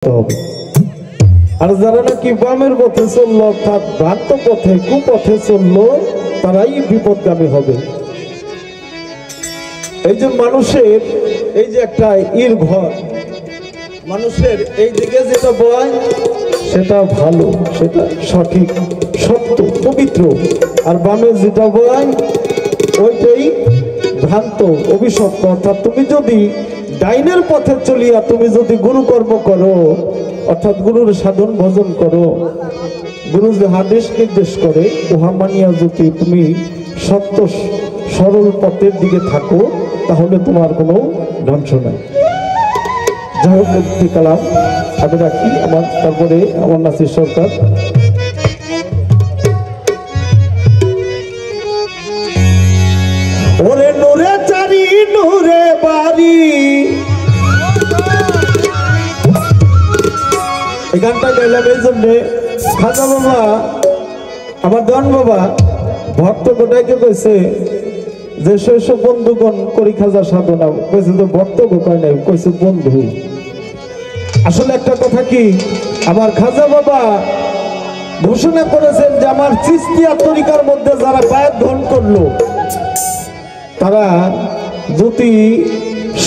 হবে। আর যারা নাকি বামের পথে চললো অর্থাৎ ভ্রান্ত পথে কুপথে চললো তারাই বিপদগামী হবে। এই যে মানুষের এই যে একটা ইর ঘর, মানুষের এই দিকে যেটা বয় সেটা ভালো, সেটা সঠিক, সত্য, পবিত্র, আর বামে যেটা বয় ওইটাই ভ্রান্ত, অভিশপ্ত। অর্থাৎ তুমি যদি ডাইনের পথে চলিয়া তুমি যদি গুরুকর্ম করো, অর্থাৎ গুরুর সাধন ভজন করো, গুরু যে আদেশ নির্দেশ করে উহা মানিয়া যদি তুমি সত্য সরল পথের দিকে থাকো তাহলে তোমার কোনো ধ্বংস নাই। যাই হোক, মুক্তি কালাম আমি রাখি আমার, তারপরে আমার নাসির সরকার। ওরে নূরে চারি নূরে বাড়ি, এই গানটা গাইলাম এই জন্যে, খাজা বাবা আমার দন বাবা ভক্ত গোটাইকে কইছে যে শৈশব বন্ধুগণ করি খাজা সাধনা, কইছে যে ভক্ত গোটায় নাই, কইছে বন্ধু। আসলে একটা কথা কি, আমার খাজা বাবা ঘোষণা করেছেন যে আমার চিস্তিয়া তরিকার মধ্যে যারা পায়ের ধন করলো তারা যদি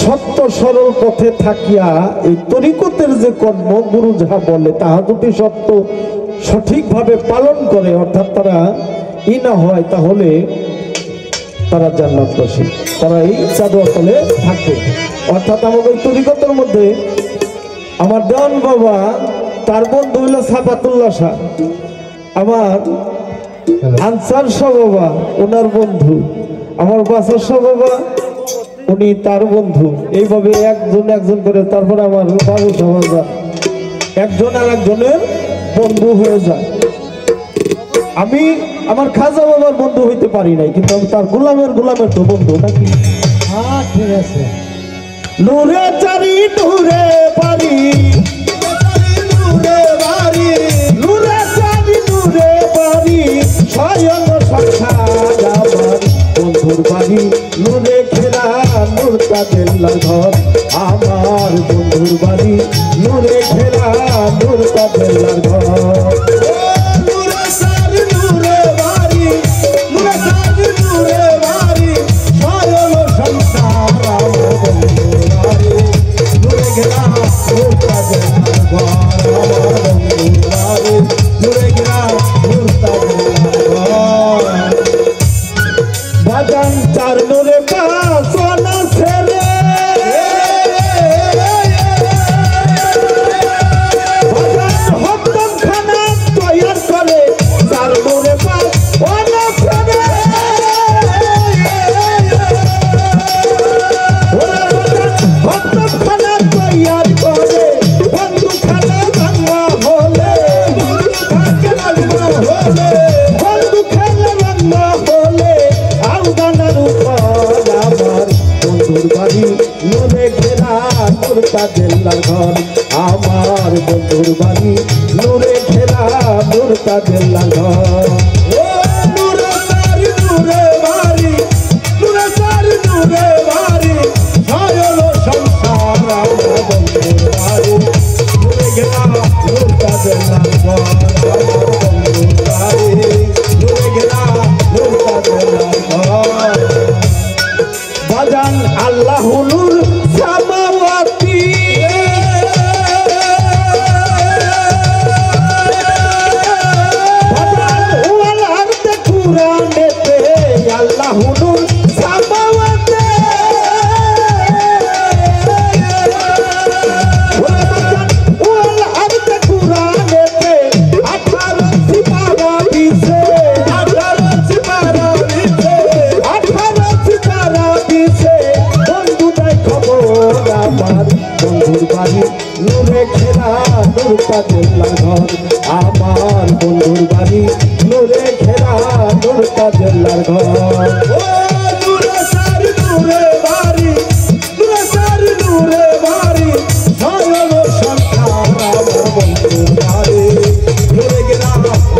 সত্য সরল পথে থাকিয়া এই তরিকতের যে কর্ম গুরু যাহা বলে তাহা যদি সত্য সঠিকভাবে পালন করে, অর্থাৎ তারা ই না হয়, তাহলে তারা জান্নাতবাসী, তারা এই চাঁদোয়া তলে থাকবে। অর্থাৎ আমাদের ওই তরিকতের মধ্যে আমার দেওয়ান বাবা তার বন্ধু হইল সাফাতুল্লাহ শাহ, আমার আনসার শাহ বাবা ওনার বন্ধু, আমার বাসার শাহ বাবা উনি তার বন্ধু, এইভাবে একজন একজন করে তারপরে আমার বাবু সমাজ একজন আর একজনের বন্ধু হয়ে যায়। আমি আমার খাজা বাবার বন্ধু হইতে পারি নাই, কিন্তু আমি তার গোলামের তো বন্ধু নাকি। হ্যাঁ ঠিক আছে। নূরে চারি নূরে বাড়ি, নূরে বাড়ি, নূরে চারি নূরে বাড়ি, স্বয়ং সংসার আমার বন্ধুর বাড়ি, নূরে ঘেরা নূর কাজেল্লার ঘর, আমার বন্ধুর বাড়ি নূরে ঘেরা নূর কাজেল্লার ঘর। চার নূরে পাশনা ছেড়ে হকদম খানা তৈয়ার করে, চার নূরে পাশনা ছেড়ে হকদম খানা তৈয়ার করে, বন্ধু খানা ভাঙা হলে, বন্ধু খানা ভাঙা হলে আউদানার উপর আমার বন্ধুর বাড়ি নূরে ঘেরা নূর কাজেল্লার ঘর, আমার বন্ধুর বাড়ি নূরে ঘেরা নূর কাজেল্লার ঘর। ও নূরে সারি নূরে বাড়ি, নূরে সারি নূরে বাড়ি, সয়ল সংসার আমার বন্ধুর বাড়ি নূরে ঘেরা নূর কাজেল্লার ঘর, আমার বন্ধুর বাড়ি নূরে ঘেরা নূর কাজেল্লার ঘর। বাজান আল্লাহ নূর সামাওয়াতি, বাজান ওয়াল আরদ কুরআনেতে, আল্লাহ নূর সামাওয়াতি, ওয়াল আরদ কুরআনেতে 18 সিপারা দিছে, 18 সিপারা দিছে, 18 সিপারা দিছে, বন্ধু তাই খবর আমার বন্ধুর বাড়ি নূরে ঘেরা নূর কাজেল্লার ঘর, আমার বন্ধুর বাড়ি নূরে ঘেরা নূর কাজেল্লার ঘর। ও নূরে সারি নূরে বাড়ি, নূরে সারি নূরে বাড়ি, সয়ল সংসার আমার বন্ধুর বাড়ি নূরে ঘেরা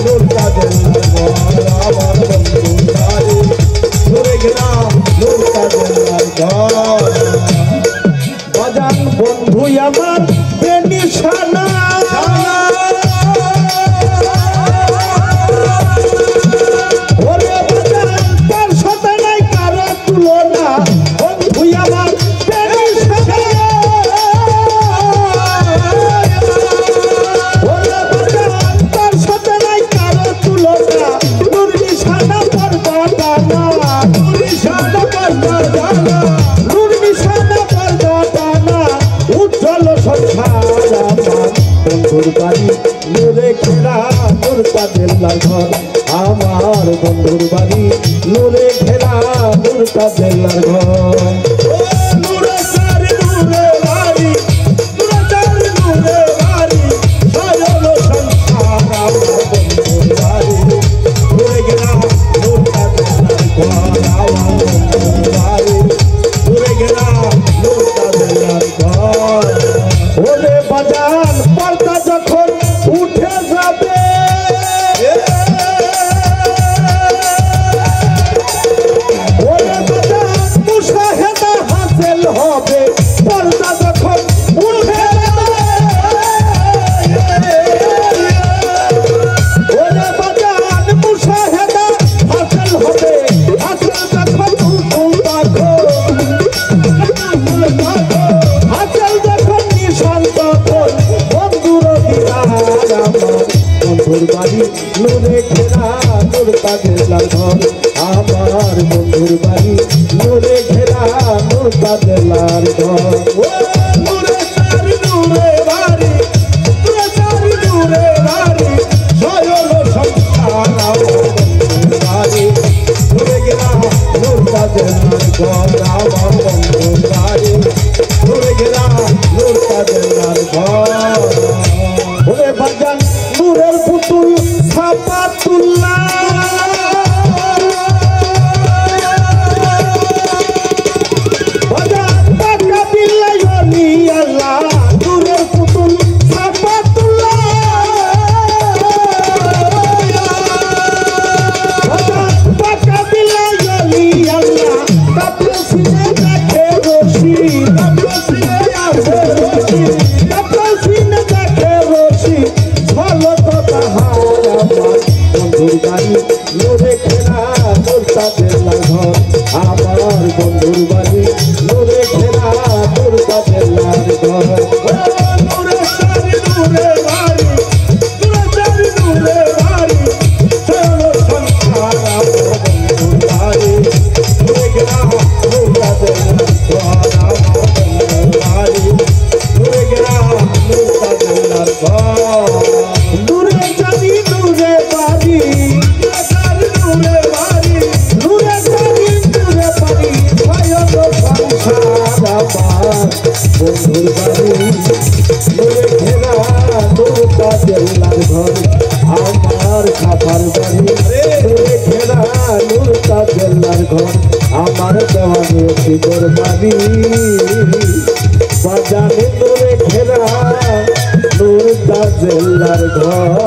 নূর কাজেল্লার ঘর, আমার বন্ধুর বাড়ি নূরে ঘেরা নূর কাজেল্লার ঘর। বাজান বন্ধু আমার বেনিশানা তাজেল্লার ঘর আমার বন্ধুর বাড়ি নূরে ঘেরা নূর তাজেল্লার ঘর নূরে সারি নূরে বাড়ি নূরে সারি নূরে বাড়ি সায়ন সংসার আমার বন্ধুর বাড়ি নূরে ঘেরা নূর তাজেল্লার ঘর আমার বন্ধুর বাড়ি নূরে ঘেরা নূর তাজেল্লার ঘর ওরে বাজান পর্দা যখন উঠে যাবে ওরে বাজান মুশাহেদা হাসিল হবে পর্দা যখন উঠে যাবে ওরে বাজান মুশাহেদা হাসিল হবে হাসিল যখন বন্ধুর বাড়ি নূরে ঘেরা নূর তাজেল্লার ঘর আমার বন্ধুর বাড়ি নূরে ঘেরা নূর তাজেল্লার ঘর নূরে সারি নূরে বাড়ি নূরে সারি নূরে বাড়ি সায়ন সংসার আমার বন্ধুর বাড়ি নূরে ঘেরা নূর তাজেল্লার ঘর আমার বন্ধুর বাড়ি নূরে ঘেরা নূর তাজেল্লার ঘর ওরে বাজান নূরের পুতুল সাফাতুল্লাহ বাজান টাকা বিল্লাহ ওলি আল্লাহ নূরের পুতুল সাফাতুল্লাহ বাজান টাকা বিল্লাহ ওলি আল্লাহ কাপড় সিনে দেখে রশি কাপড় সিনে আছে রশি কাপড় সিনে দেখে রশি ভালো কথা হার আমার বন্ধুর বাড়ি নূরে ঘেরা নূর তাজেল্লার ঘর আমার বন্ধুর বাড়ি নূরে ঘেরা নূর তাজেল্লার ঘর নূরে সারি নূরে বাড়ি নূরে সারি নূরে বাড়ি সায়ন সংসার আমার বন্ধুর বাড়ি নূরে ঘেরা নূর তাজেল্লার ঘর আমার বন্ধুর বাড়ি নূরে ঘেরা নূর তাজেল্লার ঘর নূরে সারি নূরে বাড়ি নূরে সারি নূরে বাড়ি নূরে সারি নূরে বাড়ি সায়ন সংসার আমার বন্ধুর বাড়ি নূরে ঘেরা নূর তাজেল্লার ঘর আমার খাবার বাড়ি নূরে ঘেরা নূর তাজেল্লার ঘর আমার দেওয়ানি শিকর বাড়ি বাজানে নূরে ঘেরা নূর তাজেল্লার ঘর